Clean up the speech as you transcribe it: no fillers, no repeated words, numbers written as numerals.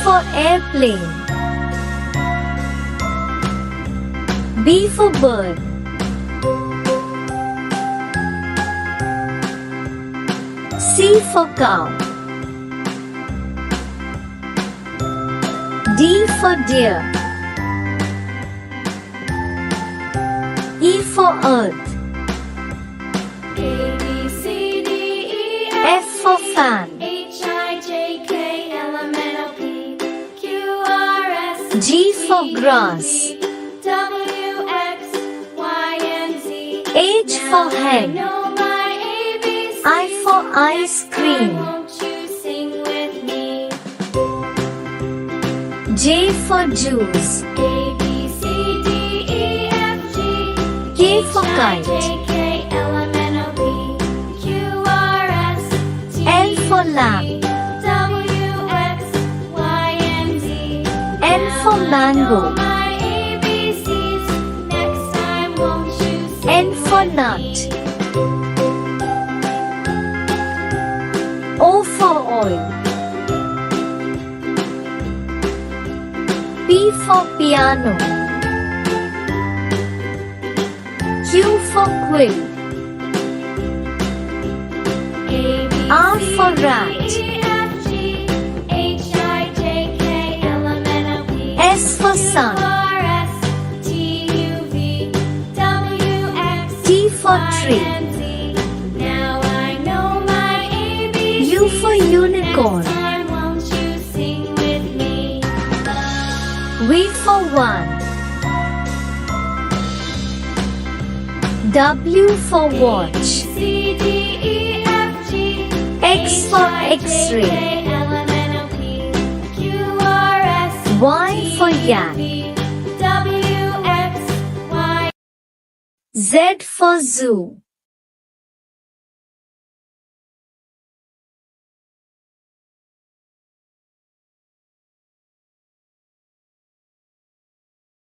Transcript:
for airplane. B for bird. C for cow. D for deer. E for earth. A, B, C, D, E, F for fan. H, I, J, K, L, M, N, O, P, Q, R, S, G for grass. W, X, Y, and Z. H for I hen. know my ABCs. I for ice cream. Won't you sing with me? J for juice. A, B, C, D, E, F, G. K for H, I, kite. J, K, L, M, N, O, P, Q, R, S, T, L for U, lamb. V, W, X, Y, and Z. N for mango. My ABCs. Next time, won't you sing N for with nut. me? O for oil. P for piano. Q for quill. A, B, R C, for D, rat. E, F, G, H, I, J, K, L, M, N, O, P, S for Q, sun. R, S, T, U, V, W, X, T for Y, tree. and Z. Now I know my ABCs. U for unicorn. Next time, won't you sing with me? V for one. W for watch. C, D, E, F, G, X for X-ray. K, L, M, N, O, P, Q, R, S, Y for yak. V, W, X, Y. Z for zoo.